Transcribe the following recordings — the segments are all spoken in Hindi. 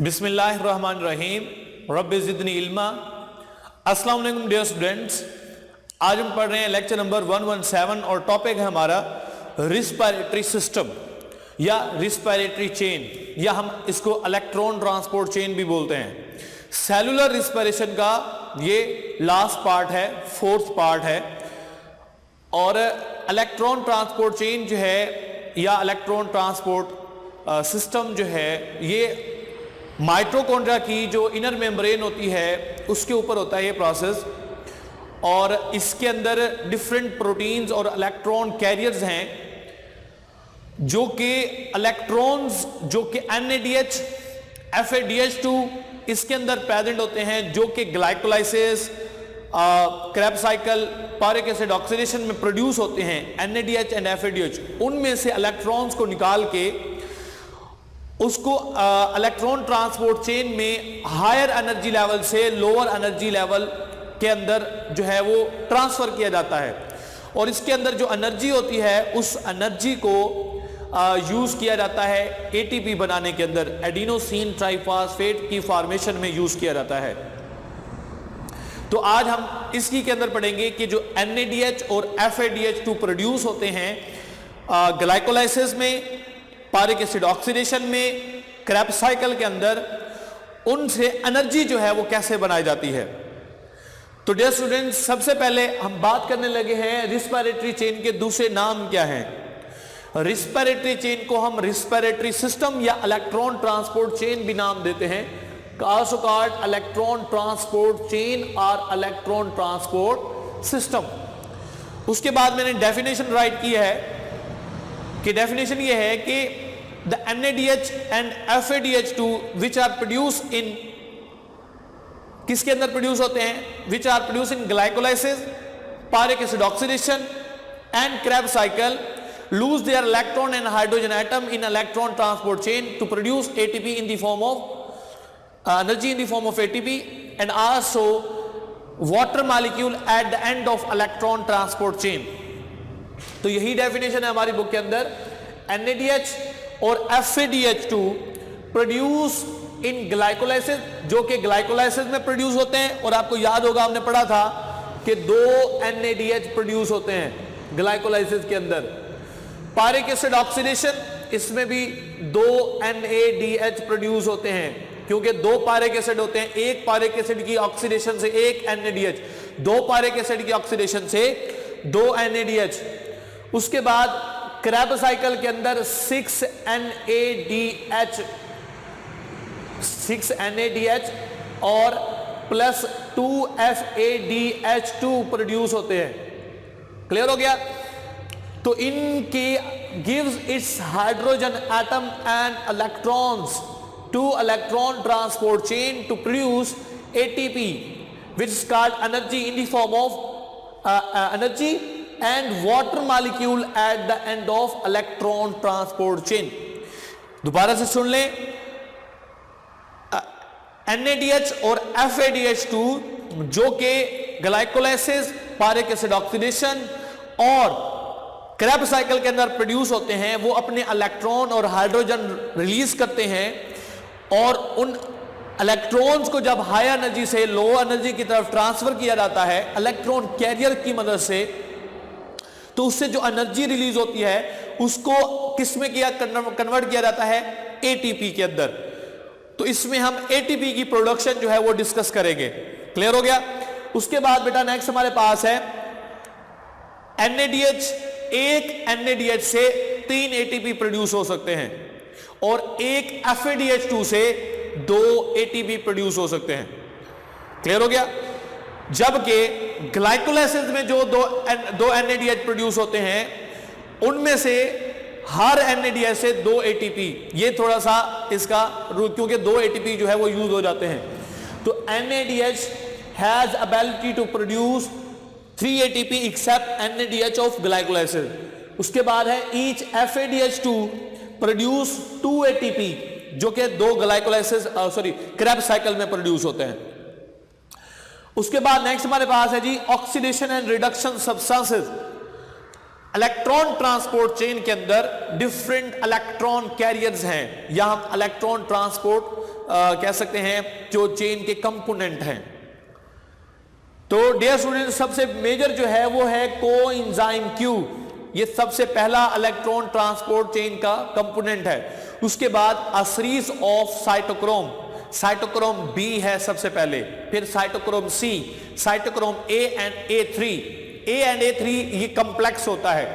बिस्मिल्लाहिर्रहमानिर्रहीम रब्बि ज़िदनी इल्मा। अस्सलाम वालेकुम डियर स्टूडेंट्स, आज हम पढ़ रहे हैं लेक्चर नंबर 117 और टॉपिक है हमारा रिस्पिरेटरी सिस्टम या रिस्पिरेटरी चेन, या हम इसको इलेक्ट्रॉन ट्रांसपोर्ट चेन भी बोलते हैं। सेलुलर रिस्पिरेशन का ये लास्ट पार्ट है, फोर्थ पार्ट है। और इलेक्ट्रॉन ट्रांसपोर्ट चेन जो है या इलेक्ट्रॉन ट्रांसपोर्ट सिस्टम जो है, ये माइटोकॉन्ड्रिया की जो इनर मेम्ब्रेन होती है उसके ऊपर होता है ये प्रोसेस। और इसके अंदर डिफरेंट प्रोटीन्स और इलेक्ट्रॉन कैरियर्स हैं जो कि इलेक्ट्रॉन्स जो कि NADH FADH2 इसके अंदर प्रेजेंट होते हैं, जो कि glycolysis Krebs cycle पायरिक acid oxidation में प्रोड्यूस होते हैं NADH एंड FADH। उनमें से इलेक्ट्रॉन्स को निकाल के उसको इलेक्ट्रॉन ट्रांसपोर्ट चेन में हायर एनर्जी लेवल से लोअर एनर्जी लेवल के अंदर जो है वो ट्रांसफर किया जाता है। और इसके अंदर जो एनर्जी होती है उस एनर्जी को यूज किया जाता है ATP बनाने के अंदर, एडिनोसिन ट्राइफॉस्फेट की फॉर्मेशन में यूज किया जाता है। तो आज हम इसकी के अंदर पढ़ेंगे कि जो NADH और FADH2 प्रोड्यूस होते हैं ग्लाइकोलाइसिस में, पायरिक एसिड ऑक्सीडेशन में, क्रेब्स साइकिल के अंदर, उनसे एनर्जी जो है वो कैसे बनाई जाती है। तो डियर स्टूडेंट्स, सबसे पहले हम बात करने लगे हैं रिस्पिरेटरी चेन के दूसरे नाम क्या हैं। रिस्पिरेटरी चेन को हम रिस्पिरेटरी सिस्टम या इलेक्ट्रॉन ट्रांसपोर्ट चेन भी नाम देते हैं, also called electron transport chain और इलेक्ट्रॉन ट्रांसपोर्ट सिस्टम। उसके बाद मैंने डेफिनेशन राइट की है कि डेफिनेशन ये है कि the NADH and FADH2 which are produce in, किसके अंदर प्रोड्यूस होते हैं, which are produce in glycolysis, pyruvic acid oxidation and Krebs cycle, lose their electron and hydrogen atom in electron transport chain to produce ATP in the form of energy in the form of ATP and also water molecule at the end of electron transport chain। तो यही डेफिनेशन है हमारी बुक के अंदर। NADH और FADH2 प्रोड्यूस इन ग्लाइकोलाइसिस, जो कि ग्लाइकोलाइसिस में प्रोड्यूस होते हैं। और आपको याद होगा हमने पढ़ा था कि 2 NADH प्रोड्यूस होते हैं ग्लाइकोलाइसिस के अंदर। पायरिक एसिड ऑक्सीडेशन, इसमें भी 2 NADH प्रोड्यूस होते हैं, क्योंकि 2 पायरिक एसिड होते हैं। एक पायरिक एसिड की ऑक्सीडेशन से एक NADH, 2 पायरिक एसिड की ऑक्सीडेशन से 2 NADH। उसके बाद क्रेब्स साइकिल के अंदर 6 NADH और प्लस 2 FADH2 प्रोड्यूस होते हैं। क्लियर हो गया। तो इनके gives its hydrogen atom and electrons to electron transport chain to produce ATP which is called energy in the form of energy and water molecule at the end of electron transport chain। दोबारा से सुन लें, NADH और FADH2 जो कि ग्लाइकोलाइसिस, पायरिक एसिड ऑक्सीडेशन और क्रेब्स साइकिल के अंदर प्रोड्यूस होते हैं, वो अपने इलेक्ट्रॉन और हाइड्रोजन रिलीज करते हैं। और उन इलेक्ट्रॉन्स को जब हाई एनर्जी से लो एनर्जी की तरफ ट्रांसफर किया जाता है इलेक्ट्रॉन कैरियर की मदद से, तो उससे जो एनर्जी रिलीज होती है उसको किस में किया कन्वर्ट किया जाता है, ATP के अंदर। तो इसमें हम ATP की प्रोडक्शन जो है वो डिस्कस करेंगे। क्लियर हो गया। उसके बाद बेटा नेक्स्ट हमारे पास है NADH। एक NADH से 3 ATP प्रोड्यूस हो सकते हैं और एक FADH2 से 2 ATP प्रोड्यूस हो सकते हैं। क्लियर हो गया। जबकि ग्लाइकोलाइसिस में जो दो NADH प्रोड्यूस होते हैं उनमें से हर NADH से 2 ATP, ये थोड़ा सा इसका रूल, क्योंकि 2 ATP जो है वो यूज हो जाते हैं। तो NADH has ability to produce 3 ATP except NADH of glycolysis. उसके बाद है ईच FADH2 प्रोड्यूस 2 ATP जो कि 2 ग्लाइकोलाइसिस क्रेब्स साइकिल में प्रोड्यूस होते हैं। उसके बाद नेक्स्ट हमारे पास है जी oxidation and reduction substances. Electron transport chain के अंदर डिफरेंट इलेक्ट्रॉन कैरियर्स हैं, या हम इलेक्ट्रॉन ट्रांसपोर्ट कह सकते हैं जो चेन के कंपोनेंट हैं। तो डियर स्टूडेंट, सबसे मेजर जो है वो है कोएंजाइम क्यू। ये सबसे पहला इलेक्ट्रॉन ट्रांसपोर्ट चेन का कंपोनेंट है। उसके बाद a series of cytochrome, cytochrome B है सबसे पहले, फिर cytochrome C, cytochrome A and ए3। ए एंड ए3 ये कॉम्प्लेक्स होता है।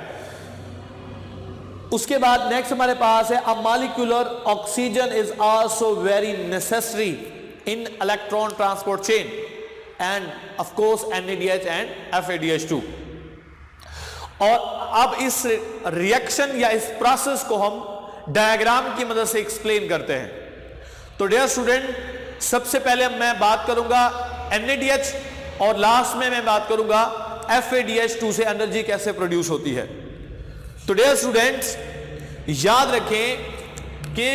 उसके बाद नेक्स्ट हमारे पास है a molecular oxygen is also very necessary in electron transport chain and of course NADH and FADH2। और अब इस रिएक्शन या इस प्रोसेस को हम डायग्राम की मदद से एक्सप्लेन करते हैं। तो डियर स्टूडेंट, सबसे पहले मैं बात करूंगा NADH और लास्ट में मैं बात करूंगा FADH2 से एनर्जी कैसे प्रोड्यूस होती है। तो डियर स्टूडेंट्स, याद रखें कि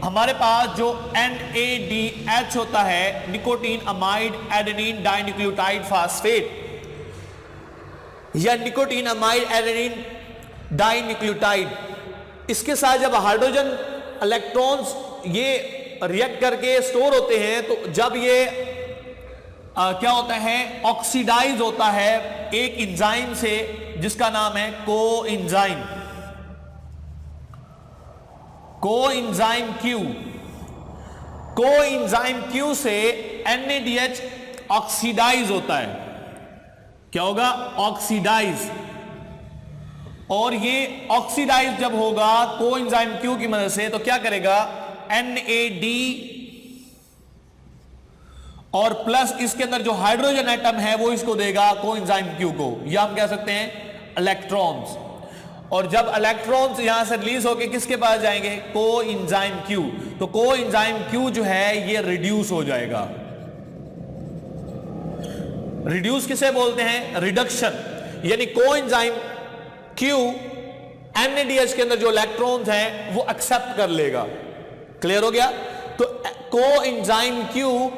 हमारे पास जो NADH होता है, nicotine amide adenine dinucleotide phosphate, या निकोटीन अमाइड एडेनिन डाइन्यूक्लियोटाइड, इसके साथ जब हाइड्रोजन इलेक्ट्रॉन्स ये रिएक्ट करके स्टोर होते हैं, तो जब ये क्या होता है, ऑक्सीडाइज होता है एक एंजाइम से जिसका नाम है coenzyme, coenzyme Q. Coenzyme Q से NADH ऑक्सीडाइज होता है। क्या होगा? ऑक्सीडाइज। और ये ऑक्सीडाइज जब होगा कोएंजाइम क्यू की मदद से, तो क्या करेगा? NAD और प्लस इसके अंदर जो हाइड्रोजन एटम है वो इसको देगा कोएंजाइम क्यू को, या हम कह सकते हैं इलेक्ट्रॉन्स। और जब इलेक्ट्रॉन्स यहां से रिलीज होकर किसके पास जाएंगे? Coenzyme Q. तो कोएंजाइम क्यू जो है ये रिड्यूस हो जाएगा। रिड्यूस किसे बोलते हैं? रिडक्शन। यानी कोएंजाइम क्यू NADH के अंदर जो इलेक्ट्रॉन्स हैं वो एक्सेप्ट कर लेगा। क्लियर हो गया? तो coenzyme Q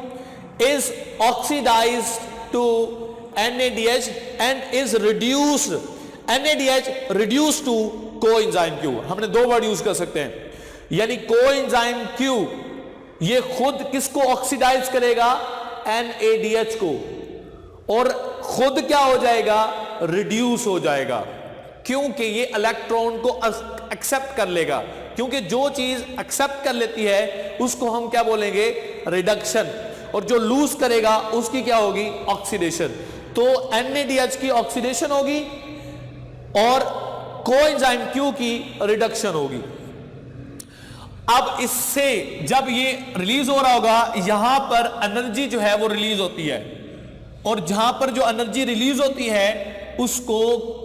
is oxidized to NADH and is reduced, NADH reduced to coenzyme Q। हमने दो वर्ड यूज कर सकते हैं, यानी coenzyme Q ये खुद किसको ऑक्सीडाइज करेगा? NADH को, और खुद क्या हो जाएगा? रिड्यूस हो जाएगा, क्योंकि ये इलेक्ट्रॉन को एक्सेप्ट कर लेगा। क्योंकि जो चीज एक्सेप्ट कर लेती है उसको हम क्या बोलेंगे? रिडक्शन। और जो लूज करेगा उसकी क्या होगी? ऑक्सीडेशन। तो NADH की ऑक्सीडेशन होगी और कोएंजाइम Q की रिडक्शन होगी। अब इससे जब ये रिलीज हो रहा होगा, यहां पर एनर्जी जो है वो रिलीज होती है, और जहां पर जो एनर्जी रिलीज होती है उसको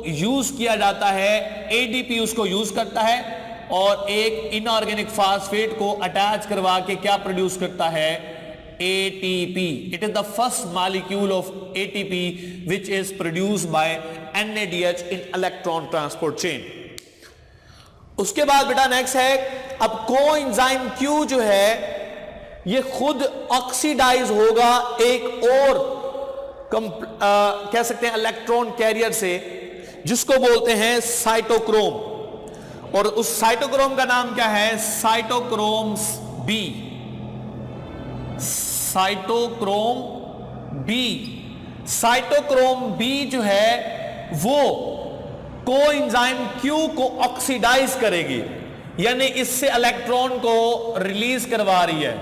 यूज किया जाता है, ADP उसको यूज करता है और एक इनऑर्गेनिक फास्फेट को अटैच करवा के क्या प्रोड्यूस करता है? ATP। It is the first molecule of ATP which is produced by NADH in electron transport chain। उसके बाद बेटा नेक्स्ट है, अब कोएंजाइम Q जो है ये खुद ऑक्सीडाइज होगा एक और कह सकते हैं इलेक्ट्रॉन कैरियर से, जिसको बोलते हैं साइटोक्रोम। और उस साइटोक्रोम का नाम क्या है? Cytochrome B। Cytochrome B. Cytochrome B जो है वो कोएंजाइम क्यू को ऑक्सीडाइज करेगी, यानी इससे इलेक्ट्रॉन को रिलीज करवा रही है,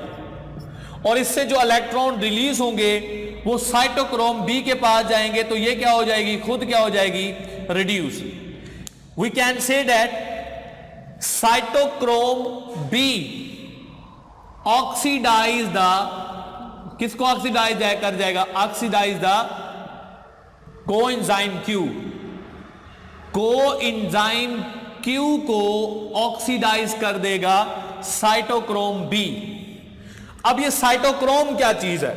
और इससे जो इलेक्ट्रॉन रिलीज होंगे वो साइटोक्रोम बी के पास जाएंगे, तो ये क्या हो जाएगी? खुद क्या हो जाएगी? Reduce. We can say that cytochrome B oxidize the, किसको ऑक्सीडाइज कर जाएगा? Oxidize the coenzyme Q. Coenzyme Q को ऑक्सीडाइज कर देगा साइटोक्रोम बी। अब ये साइटोक्रोम क्या चीज है?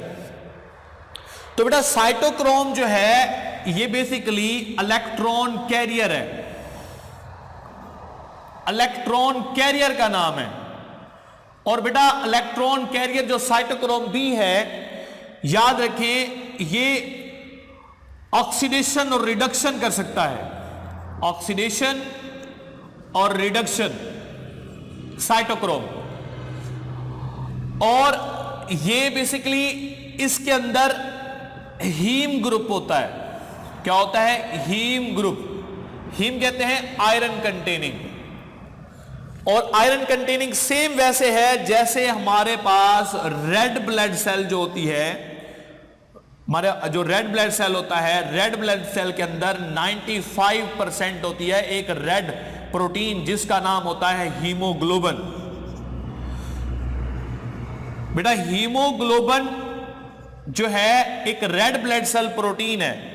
तो बेटा साइटोक्रोम जो है ये बेसिकली इलेक्ट्रॉन कैरियर है, इलेक्ट्रॉन कैरियर का नाम है। और बेटा इलेक्ट्रॉन कैरियर जो साइटोक्रोम बी है, याद रखें ये ऑक्सीडेशन और रिडक्शन कर सकता है, ऑक्सीडेशन और रिडक्शन साइटोक्रोम। और ये बेसिकली इसके अंदर हीम ग्रुप होता है। क्या होता है? Haem group. हीम कहते हैं आयरन कंटेनिंग, और आयरन कंटेनिंग सेम वैसे है जैसे हमारे पास रेड ब्लड सेल जो होती है, हमारा जो रेड ब्लड सेल होता है, रेड ब्लड सेल के अंदर 95% होती है एक रेड प्रोटीन जिसका नाम होता है हीमोग्लोबिन। बेटा हीमोग्लोबिन जो है एक रेड ब्लड सेल प्रोटीन है,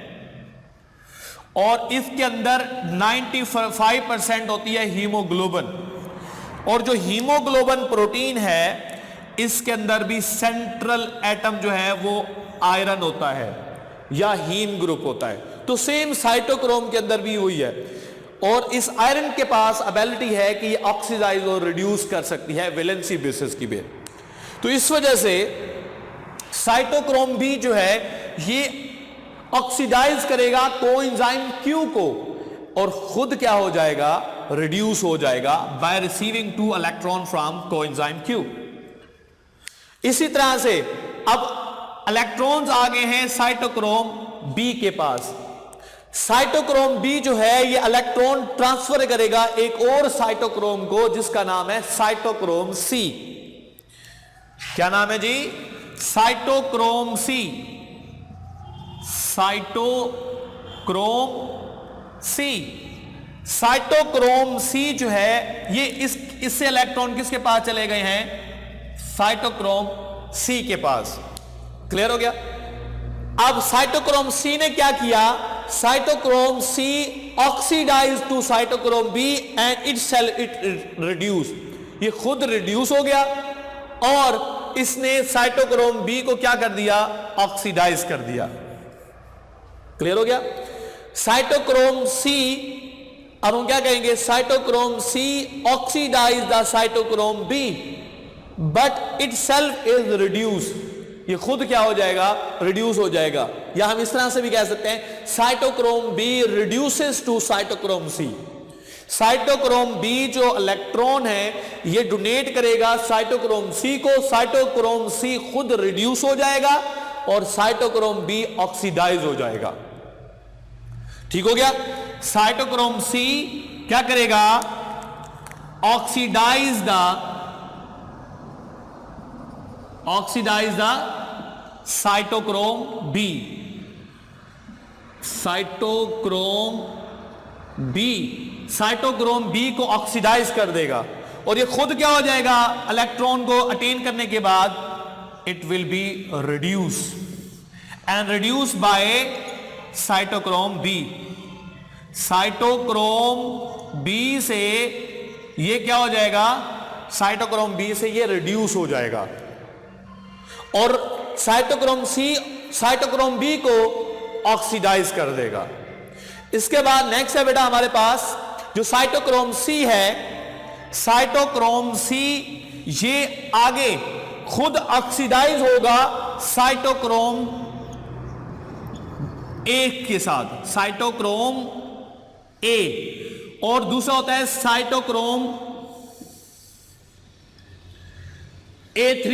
और इसके अंदर 95% होती है हीमोग्लोबिन। और जो हीमोग्लोबिन प्रोटीन है इसके अंदर भी सेंट्रल एटम जो है वो आयरन होता है या हीम ग्रुप होता है। तो सेम साइटोक्रोम के अंदर भी वही है, और इस आयरन के पास एबिलिटी है कि ये ऑक्सीडाइज और रिड्यूस कर सकती है वैलेंसी बेसिस की बेस। तो इस वजह से साइटोक्रोम भी जो है ये ऑक्सीडाइज करेगा कोएंजाइम क्यू को, और खुद क्या हो जाएगा? रिड्यूस हो जाएगा by receiving 2 electron from coenzyme Q. इसी तरह से अब इलेक्ट्रॉन्स आ गए हैं साइटोक्रोम बी के पास। साइटोक्रोम बी जो है ये इलेक्ट्रॉन ट्रांसफर करेगा एक और साइटोक्रोम को जिसका नाम है साइटोक्रोम सी। क्या नाम है जी? Cytochrome C. Cytochrome C. Cytochrome C जो है ये इससे इलेक्ट्रॉन किसके पास चले गए हैं? साइटोक्रोम सी के पास। क्लियर हो गया? अब साइटोक्रोम सी ने क्या किया? Cytochrome C oxidize to cytochrome B and it reduce. ये खुद रिड्यूस हो गया और इसने साइटोक्रोम बी को क्या कर दिया? ऑक्सीडाइज कर दिया। क्लियर हो गया? साइटोक्रोम सी, अब हम क्या कहेंगे? Cytochrome C oxidize the cytochrome B but itself is reduce. ये खुद क्या हो जाएगा? रिड्यूस हो जाएगा। या हम इस तरह से भी कह सकते हैं cytochrome B reduces to cytochrome C. Cytochrome B जो इलेक्ट्रॉन है ये डोनेट करेगा साइटोक्रोम सी को, साइटोक्रोम सी खुद रिड्यूस हो जाएगा और साइटोक्रोम बी ऑक्सीडाइज हो जाएगा। ठीक हो गया? साइटोक्रोम सी क्या करेगा? Oxidize the cytochrome B. Cytochrome B को ऑक्सीडाइज कर देगा और ये खुद क्या हो जाएगा? इलेक्ट्रॉन को अटेन करने के बाद it will be reduce and reduce by cytochrome B. Cytochrome B से ये क्या हो जाएगा? साइटोक्रोम बी से ये रिड्यूस हो जाएगा और साइटोक्रोम सी साइटोक्रोम बी को ऑक्सीडाइज कर देगा। इसके बाद नेक्स्ट है बेटा हमारे पास जो साइटोक्रोम सी है। साइटोक्रोम सी ये आगे खुद ऑक्सीडाइज होगा साइटोक्रोम ए के साथ, साइटोक्रोम ए, और दूसरा होता है साइटोक्रोम A3।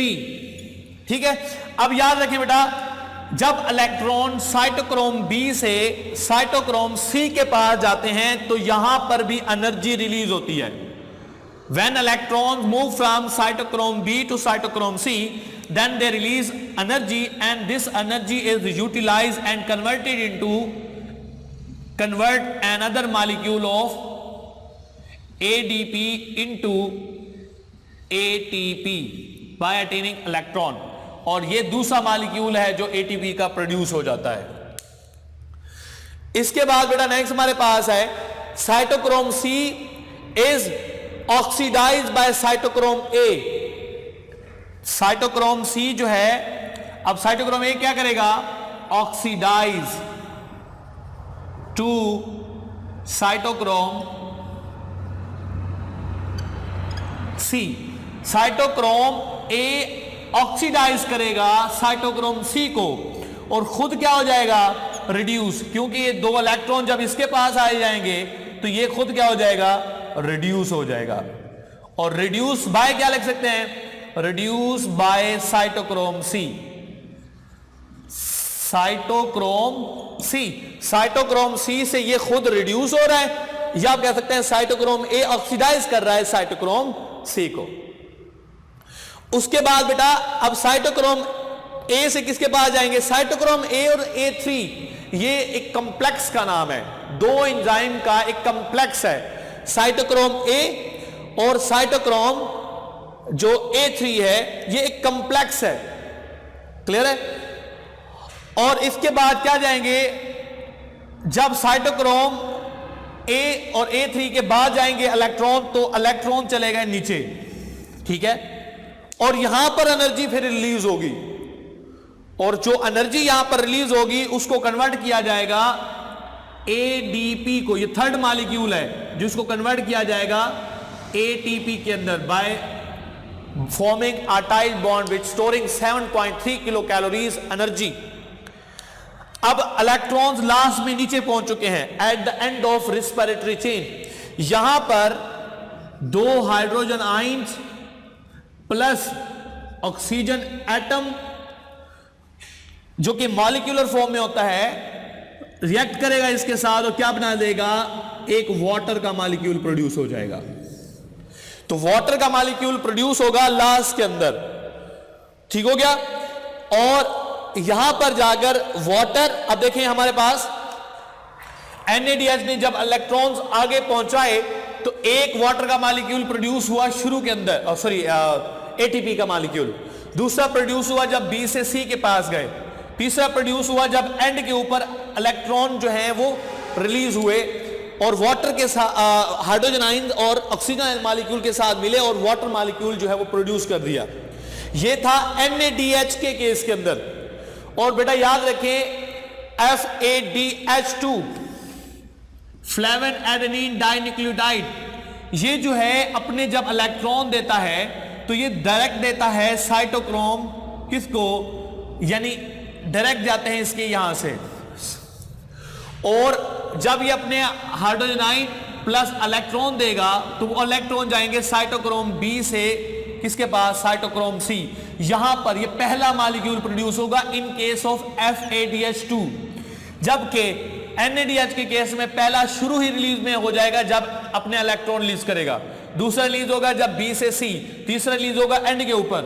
ठीक है? अब याद रखिए बेटा, जब इलेक्ट्रॉन साइटोक्रोम बी से साइटोक्रोम सी के पास जाते हैं तो यहां पर भी एनर्जी रिलीज होती है। When electrons move from cytochrome B to cytochrome C, then they release energy, and this energy is utilized and convert another molecule of ADP into ATP by attaining electron, और ये दूसरा मॉलिक्यूल है जो ATP का प्रोड्यूस हो जाता है। इसके बाद बेटा नेक्स्ट हमारे पास है cytochrome C is oxidize by cytochrome A. Cytochrome C जो है, अब साइटोक्रोम ए क्या करेगा? Oxidize to cytochrome C. Cytochrome A oxidize करेगा साइटोक्रोम सी को और खुद क्या हो जाएगा? रिड्यूस, क्योंकि ये दो इलेक्ट्रॉन जब इसके पास आ जाएंगे तो ये खुद क्या हो जाएगा? रिड्यूस हो जाएगा। और रिड्यूस बाय क्या लिख सकते हैं? Reduce by cytochrome C. Cytochrome C, cytochrome C से ये खुद रिड्यूस हो रहा है, या आप कह सकते हैं साइटोक्रोम ए ऑक्सीडाइज कर रहा है साइटोक्रोम सी को। उसके बाद बेटा अब साइटोक्रोम ए से किसके पास जाएंगे? साइटोक्रोम ए और A3 ये एक कॉम्प्लेक्स का नाम है, दो एंजाइम का एक कॉम्प्लेक्स है। साइटोक्रोम ए और साइटोक्रोम जो A3 है ये एक कॉम्प्लेक्स है, क्लियर है। और इसके बाद क्या जाएंगे? जब साइटोक्रोम ए और A3 के बाद जाएंगे इलेक्ट्रॉन, तो इलेक्ट्रॉन चलेगा नीचे, ठीक है। और यहां पर एनर्जी फिर रिलीज होगी, और जो एनर्जी यहां पर रिलीज होगी उसको कन्वर्ट किया जाएगा ADP को, ये थर्ड मॉलिक्यूल है जिसको कन्वर्ट किया जाएगा ATP के अंदर by forming a tight bond with storing 7.3 kilo calories energy. अब इलेक्ट्रॉन्स लास्ट में नीचे पहुंच चुके हैं at the end of respiratory chain. यहां पर दो hydrogen ions plus oxygen atom जो कि मॉलिक्यूलर फॉर्म में होता है रिएक्ट करेगा इसके साथ और क्या बना देगा? एक वाटर का मॉलिक्यूल प्रोड्यूस हो जाएगा। तो वाटर का मॉलिक्यूल प्रोड्यूस होगा लास्ट के अंदर, ठीक हो गया। और यहां पर जाकर वाटर, अब देखें हमारे पास NADH ने जब इलेक्ट्रॉन्स आगे पहुंचाए तो एक वाटर का मॉलिक्यूल प्रोड्यूस हुआ शुरू के अंदर, सॉरी ATP का मॉलिक्यूल। दूसरा प्रोड्यूस हुआ जब B से C के पास गए। तीसरा प्रोड्यूस हुआ जब एंड के ऊपर इलेक्ट्रॉन जो है वो रिलीज हुए और वाटर के साथ हाइड्रोजन आयन और ऑक्सीजन मॉलिक्यूल के साथ मिले और वाटर मॉलिक्यूल जो है वो प्रोड्यूस कर दिया। ये था NADH के केस के अंदर। और बेटा याद रखें FADH2 फ्लेवन एडेनिन डाइन्यूक्लियोटाइड, ये जो है अपने जब इलेक्ट्रॉन देता है तो ये डायरेक्ट देता है साइटोक्रोम किसको, यानी डायरेक्ट जाते हैं इसके यहां से। और जब ये अपने हाइड्रोजन आयन प्लस इलेक्ट्रॉन देगा तो वो इलेक्ट्रॉन जाएंगे साइटोक्रोम बी से किसके पास? Cytochrome C. यहां पर ये पहला मॉलिक्यूल प्रोड्यूस होगा इन केस ऑफ FADH2, जबकि NADH के केस में पहला शुरू ही रिलीज में हो जाएगा जब अपने इलेक्ट्रॉन रिलीज करेगा, दूसरा रिलीज होगा जब B से C, तीसरा रिलीज होगा एंड के ऊपर।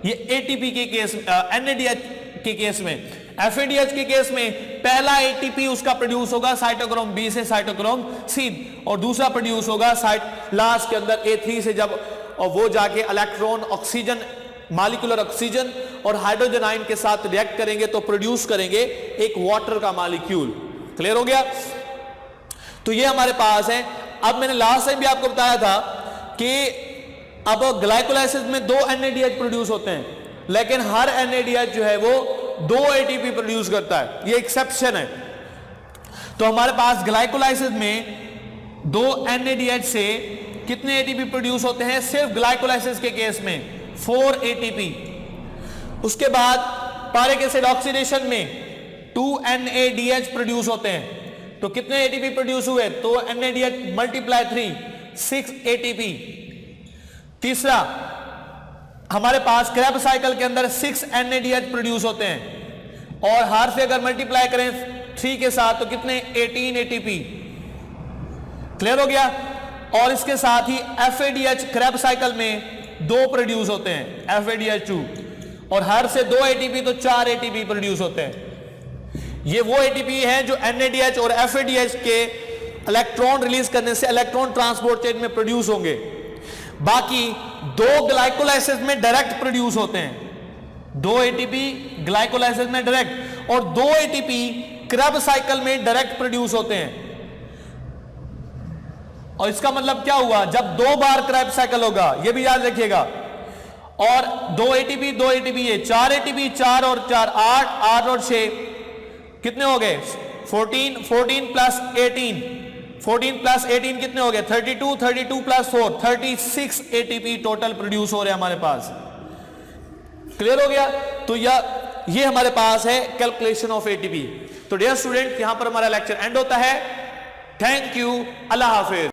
ये ATP के केस, NADH के केस में। FADH के केस में पहला ATP उसका प्रोड्यूस होगा साइटोक्रोम B से साइटोक्रोम C, और दूसरा प्रोड्यूस होगा लास्ट के अंदर A3 से, जब और वो जाके इलेक्ट्रॉन ऑक्सीजन मॉलिक्यूलर ऑक्सीजन और हाइड्रोजन आयन के साथ रिएक्ट करेंगे तो प्रोड्यूस करेंगे एक वाटर का मॉलिक्यूल। क्लियर हो गया? तो ये हमारे पास है। अब मैंने लास्ट टाइम भी आपको बताया था कि अब ग्लाइकोलाइसिस में दो NADH प्रोड्यूस होते हैं, लेकिन हर NADH जो है वो दो ATP प्रोड्यूस करता है, ये एक्सेप्शन है। तो हमारे पास ग्लाइकोलाइसिस में दो NADH से कितने ATP प्रोड्यूस होते हैं? सिर्फ ग्लाइकोलाइसिस के केस में 4 ATP। उसके बाद पायरिक एसिड ऑक्सीडेशन में 2 NADH प्रोड्यूस होते हैं, तो कितने ATP प्रोड्यूस हुए? तो NADH मल्टीप्लाई 3, 6 ATP। तीसरा हमारे पास क्रैब साइकिल के अंदर 6 NADH प्रोड्यूस होते हैं, और हर से अगर मल्टीप्लाई करें 3 के साथ तो कितने? 18 ATP। क्लियर हो गया? और इसके साथ ही FADH क्रैब साइकिल में 2 प्रोड्यूस होते हैं, FADH2, और हर से 2 ATP तो 4 ATP प्रोड्यूस होते हैं। ये वो ATP हैं जो NADH और FADH के इलेक्ट्रॉन रिलीज करने से इलेक्ट्रॉन ट्रांसपोर्ट चेन में प्रोड्यूस होंगे। बाकी 2 ग्लाइकोलाइसिस में डायरेक्ट प्रोड्यूस होते हैं, 2 ATP ग्लाइकोलाइसिस में डायरेक्ट और 2 ATP क्रैब साइकिल में डायरेक्ट प्रोड्यूस होते हैं। और इसका मतलब क्या हुआ? जब 2 बार क्रैब साइकिल होगा, यह भी याद रखिएगा, और 2 ATP ये 4 ATP, 4 और 4 8 और 6 कितने हो गए? 14 प्लस 18, 14 प्लस 18 कितने हो गए? 32 प्लस 4 36 ATP टोटल प्रोड्यूस हो रहे हैं हमारे पास। क्लियर हो गया? तो ये हमारे पास है कैलकुलेशन ऑफ ATP। तो डियर स्टूडेंट, यहां पर हमारा लेक्चर एंड होता है। Thank you, Allah Hafiz.